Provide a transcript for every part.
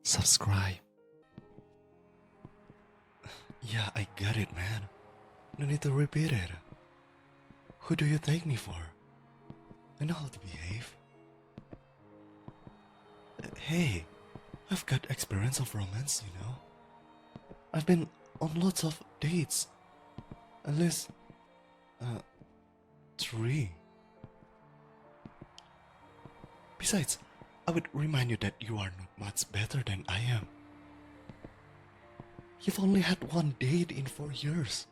subscribe. Yeah, I get it, man. No need to repeat it. Who do you take me for? I know how to behave. Hey, I've got experience of romance, you know. I've been on lots of dates. At least, 3. Besides, I would remind you that you are not much better than I am. You've only had 1 date in 4 years.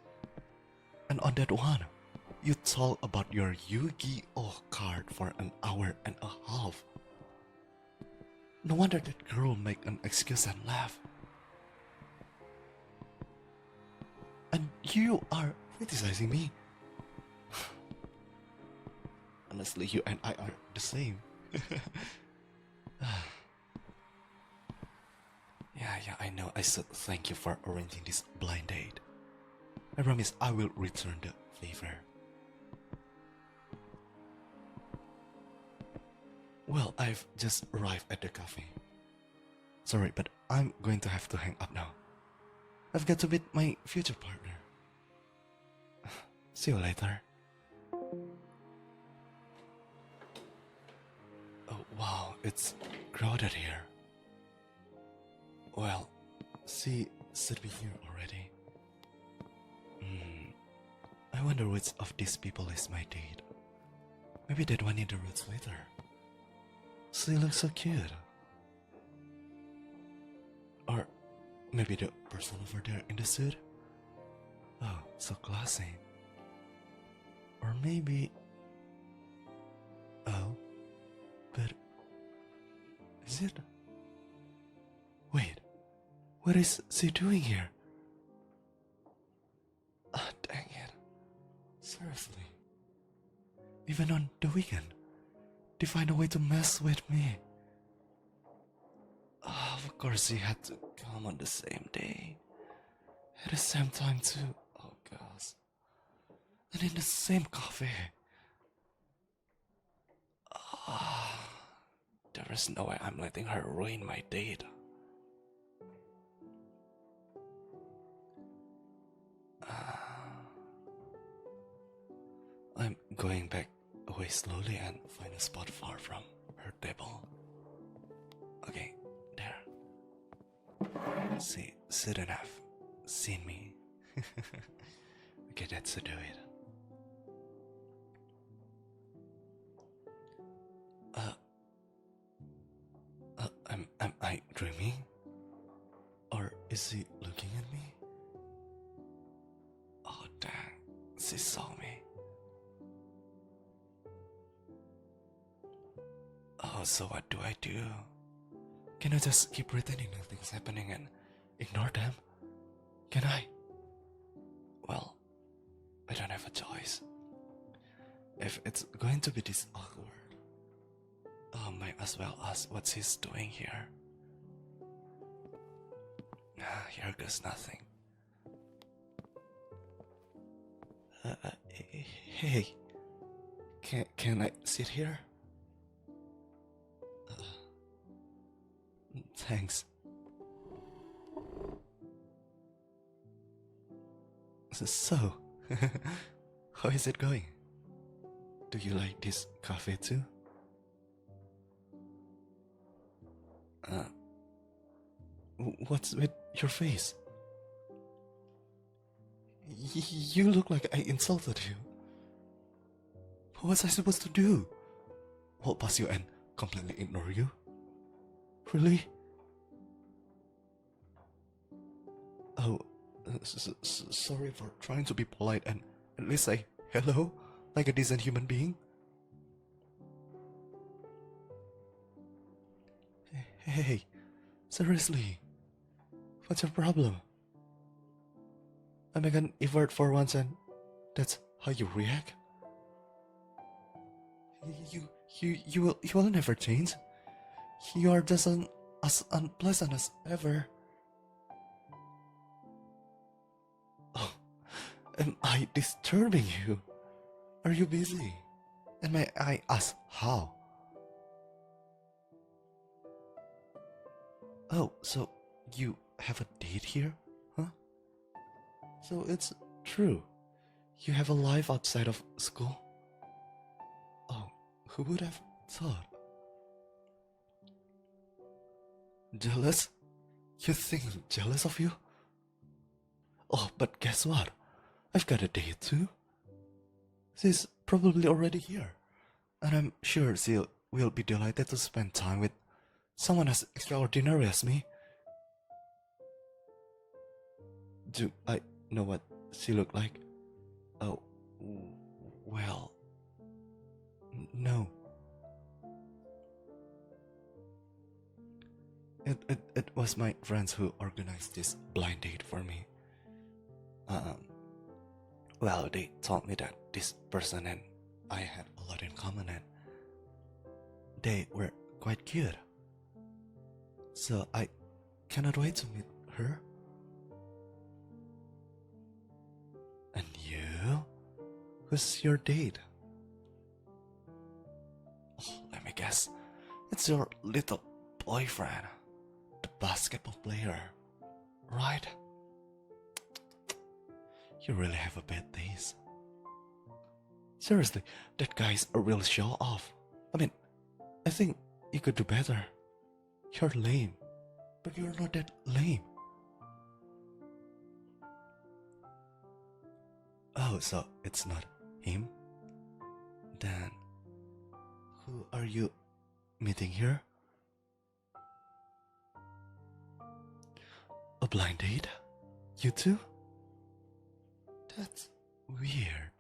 And on that one, you told about your Yu-Gi-Oh card for an hour and a half. No wonder that girl make an excuse and laugh. And you are criticizing me. Honestly, you and I are the same. Yeah, I know. I said thank you for arranging this blind date. I promise I will return the favor. Well, I've just arrived at the cafe. Sorry, but I'm going to have to hang up now. I've got to meet my future partner. See you later. Oh wow, it's crowded here. Well, she should be here already. I wonder which of these people is my date. Maybe that one in the red sweater. She looks so cute. Or maybe the person over there in the suit. Oh, so classy. Or maybe... Oh, but... Is it? Wait, what is she doing here? Ah, dang it. Seriously. Even on the weekend, they find a way to mess with me. Oh, of course she had to come on the same day. At the same time too. Oh gosh. And in the same cafe. There is no way I'm letting her ruin my date. I'm going back away slowly and find a spot far from her table. Okay, there. She shouldn't have seen me. Okay, that's to do it. Am I dreaming? Or is she looking at me? Oh dang, she saw me. Oh, so what do I do? Can I just keep pretending nothing's happening and ignore them? Can I? Well, I don't have a choice. If it's going to be this awkward, might as well ask what she's doing here. Here goes nothing. Hey, can I sit here? Thanks. So, how is it going? Do you like this cafe too? What's with your face? You look like I insulted you. What was I supposed to do? Walk past you and completely ignore you? Really? Oh, sorry for trying to be polite and at least say hello like a decent human being. Hey, seriously, what's your problem? I make an effort for once and that's how you react? You will never change. You are just as unpleasant as ever. Oh, am I disturbing you? Are you busy? And may I ask how? Oh, so you have a date here? Huh? So it's true. You have a life outside of school? Oh, who would have thought? Jealous? You think I'm jealous of you? Oh, but guess what? I've got a date too. She's probably already here, and I'm sure she will be delighted to spend time with someone as extraordinary as me. Do I know what she looked like? Oh, well, no. It was my friends who organized this blind date for me. Um, well, they told me that this person and I had a lot in common and they were quite cute. So I cannot wait to meet her. And you? Who's your date? Oh, let me guess. It's your little boyfriend, the basketball player, right? You really have a bad taste. Seriously, that guy's a real show off. I mean, I think you could do better. You're lame, but you're not that lame. Oh, so it's not him? Then, who are you meeting here? A blind date? You too? That's weird.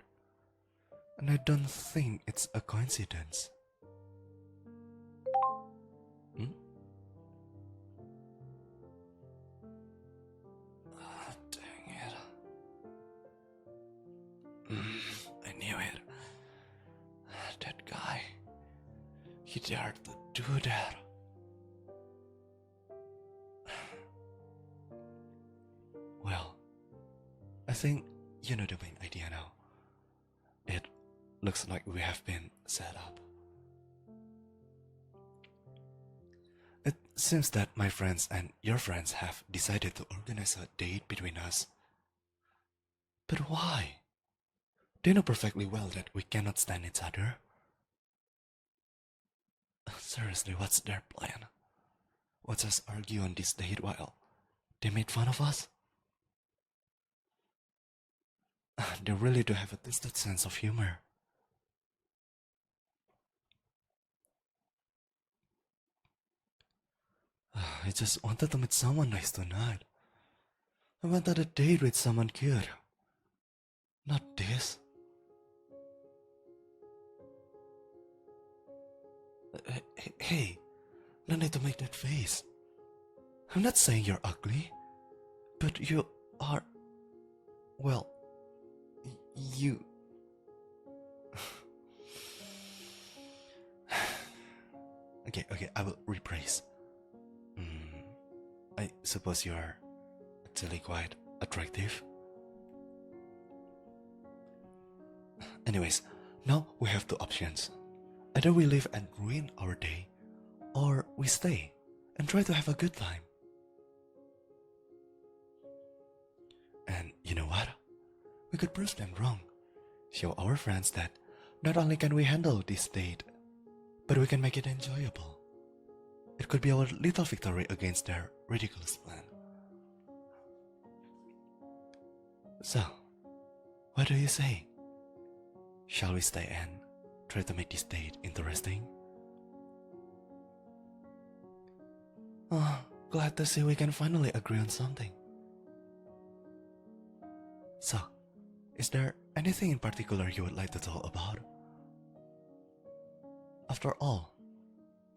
And I don't think it's a coincidence. Hmm? Ah, dang it. I knew it. That guy. He dared to do that. Well, I think you know the main idea now. It looks like we have been set up. It seems that my friends and your friends have decided to organize a date between us. But why? They know perfectly well that we cannot stand each other. Seriously, what's their plan? What's us argue on this date while they made fun of us? They really do have a twisted sense of humor. I just wanted to meet someone nice tonight. I wanted a date with someone cute. Not this. Hey, no need to make that face. I'm not saying you're ugly, but you are. Well, you. Okay, I will rephrase. I suppose you are actually quite attractive. Anyways, now we have two options. Either we leave and ruin our day, or we stay and try to have a good time. And you know what? We could prove them wrong. Show our friends that not only can we handle this date, but we can make it enjoyable. It could be our little victory against their ridiculous plan. So, what do you say? Shall we stay and try to make this date interesting? Oh, glad to see we can finally agree on something. So, is there anything in particular you would like to talk about? After all,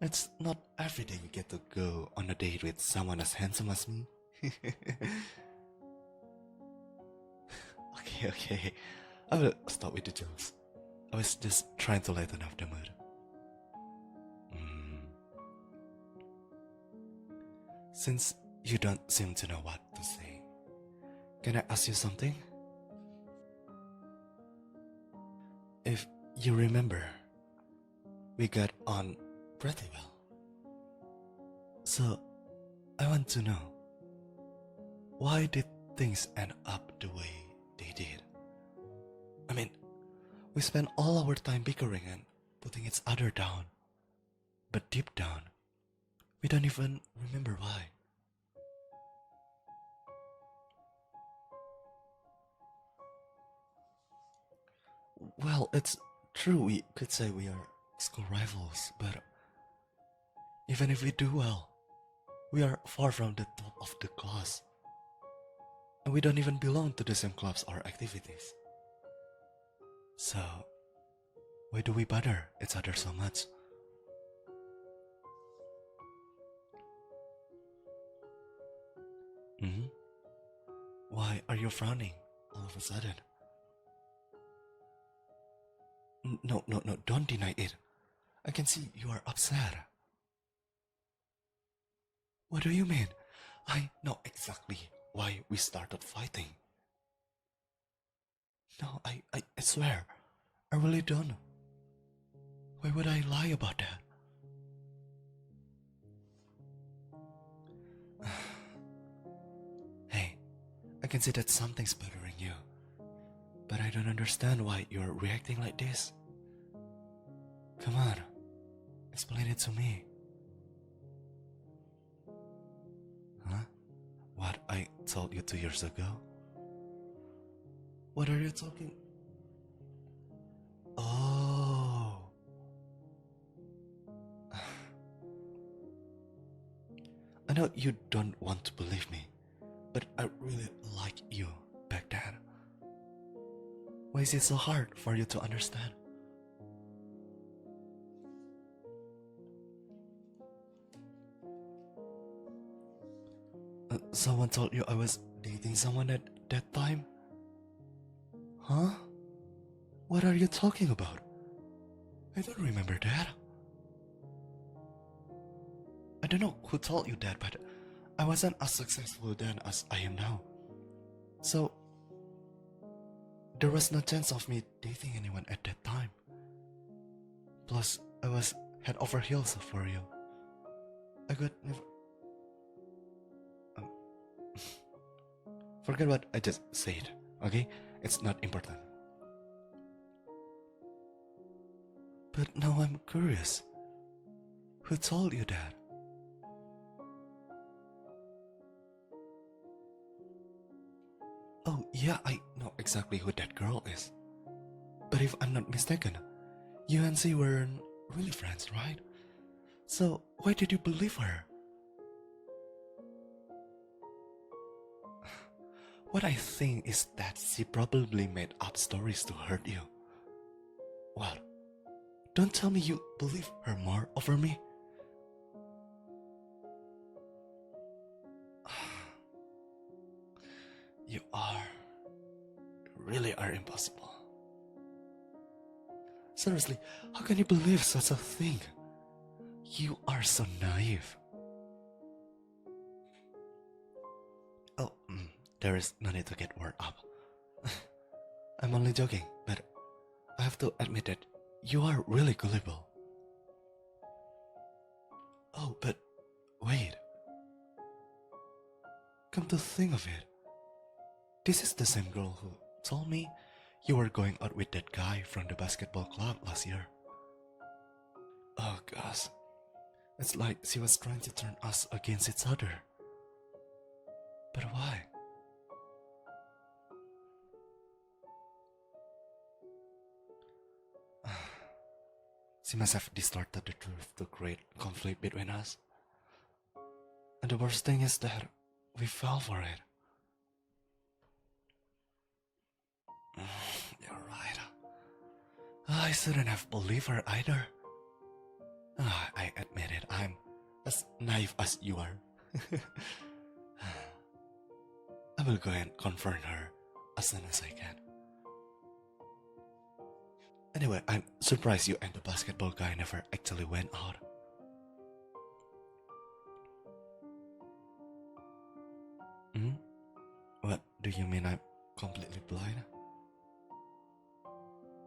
it's not every day you get to go on a date with someone as handsome as me. Okay, I will stop with the jokes. I was just trying to lighten up the mood. Since you don't seem to know what to say, can I ask you something? If you remember, we got on pretty well. So, I want to know, why did things end up the way they did? I mean, we spend all our time bickering and putting each other down. But deep down, we don't even remember why. Well, it's true we could say we are school rivals, but even if we do well, we are far from the top of the class. And we don't even belong to the same clubs or activities. So, why do we bother each other so much? Hmm? Why are you frowning all of a sudden? No, no, no, don't deny it. I can see you are upset. What do you mean? I know exactly why we started fighting. No, I swear, I really don't. Why would I lie about that? Hey, I can see that something's bothering you, but I don't understand why you're reacting like this. Come on, explain it to me. Huh? What I told you 2 years ago? What are you talking? Oh. I know you don't want to believe me, but I really liked you back then. Why is it so hard for you to understand? Someone told you I was dating someone at that time? Huh? What are you talking about? I don't remember that. I don't know who told you that, but I wasn't as successful then as I am now. So, there was no chance of me dating anyone at that time. Plus, I was head over heels for you. I could never... Forget what I just said, okay? It's not important. But now I'm curious. Who told you that? Oh, yeah, I know exactly who that girl is. But if I'm not mistaken, you and she weren't really friends, right? So, why did you believe her? What I think is that she probably made up stories to hurt you. What? Don't tell me you believe her more over me. You really are impossible. Seriously, how can you believe such a thing? You are so naive. Oh, there is no need to get worked up. I'm only joking, but I have to admit that you are really gullible. Oh, but wait. Come to think of it, this is the same girl who told me you were going out with that guy from the basketball club last year. Oh gosh, it's like she was trying to turn us against each other. But why? She must have distorted the truth to create conflict between us. And the worst thing is that we fell for it. You're right. I shouldn't have believed her either. I admit it, I'm as naive as you are. I will go and confront her as soon as I can. Anyway, I'm surprised you and the basketball guy never actually went out. What do you mean I'm completely blind?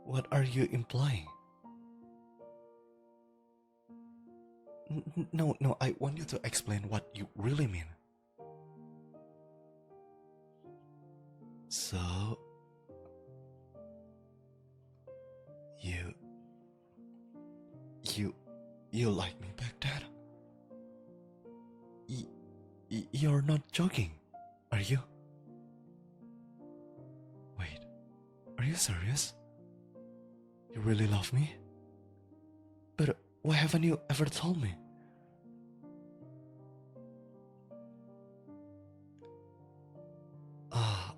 What are you implying? No, no, I want you to explain what you really mean. So, you, you like me back then? You're not joking, are you? Wait, are you serious? You really love me? But why haven't you ever told me?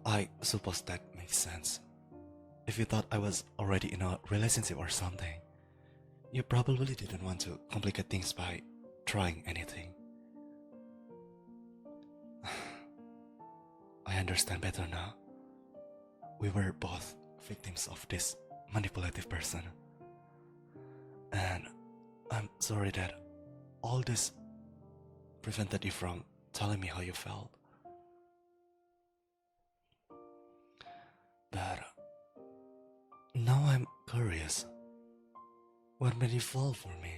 I suppose that makes sense. If you thought I was already in a relationship or something, you probably didn't want to complicate things by trying anything. I understand better now. We were both victims of this manipulative person. And I'm sorry that all this prevented you from telling me how you felt. But now I'm curious. What made you fall for me?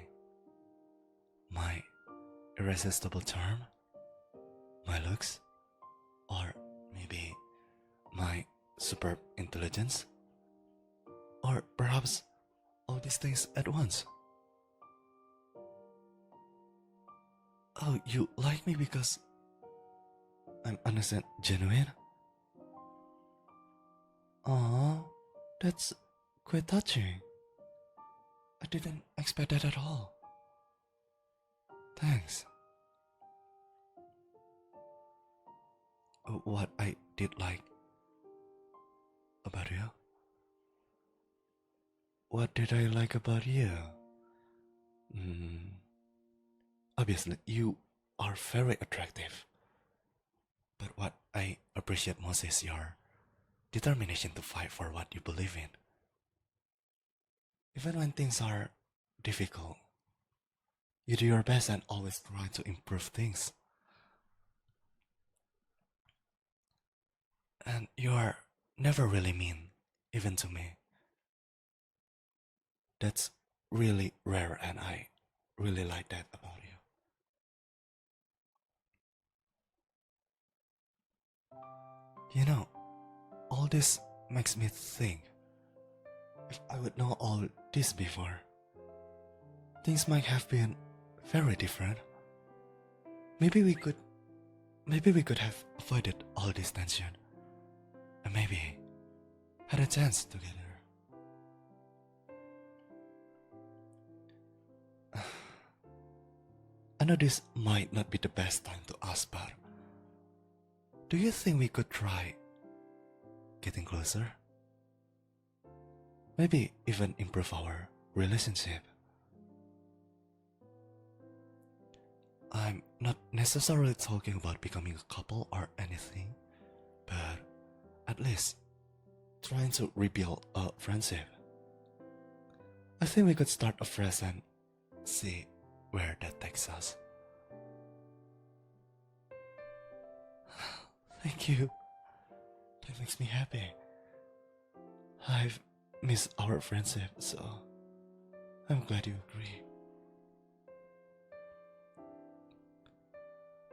My irresistible charm? My looks? Or maybe my superb intelligence? Or perhaps all these things at once? Oh, you like me because I'm honest and genuine? Aw, that's quite touching. I didn't expect that at all. Thanks. What I did like about you? What did I like about you? Obviously, you are very attractive. But what I appreciate most is your determination to fight for what you believe in. Even when things are difficult, you do your best and always try to improve things. And you are never really mean, even to me. That's really rare and I really like that about you. You know, all this makes me think, if I would know all this before, things might have been very different. Maybe we could have avoided all this tension. And maybe had a chance together. I know this might not be the best time to ask, but do you think we could try getting closer? Maybe even improve our relationship. I'm not necessarily talking about becoming a couple or anything, but at least trying to rebuild a friendship. I think we could start afresh and see where that takes us. Thank you. That makes me happy. I've missed our friendship, so I'm glad you agree.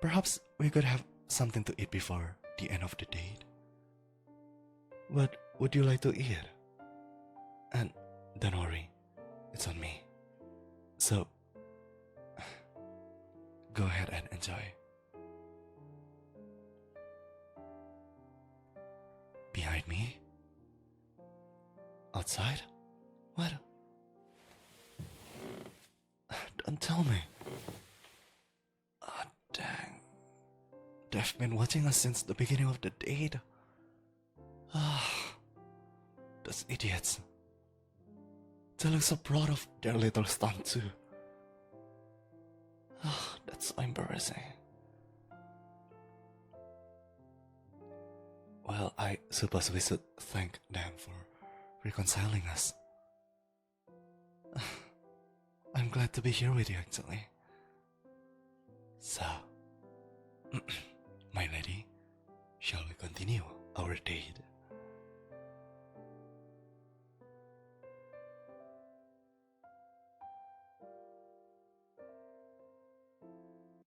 Perhaps we could have something to eat before the end of the date. What would you like to eat? And don't worry, it's on me. So, go ahead and enjoy. Behind me? Outside? What? Don't tell me. Ah, dang. They've been watching us since the beginning of the date. Ah, those idiots. They look so proud of their little stunt too. Ah, that's so embarrassing. Well, I suppose we should thank them for reconciling us. I'm glad to be here with you actually. So, my lady, shall we continue our date?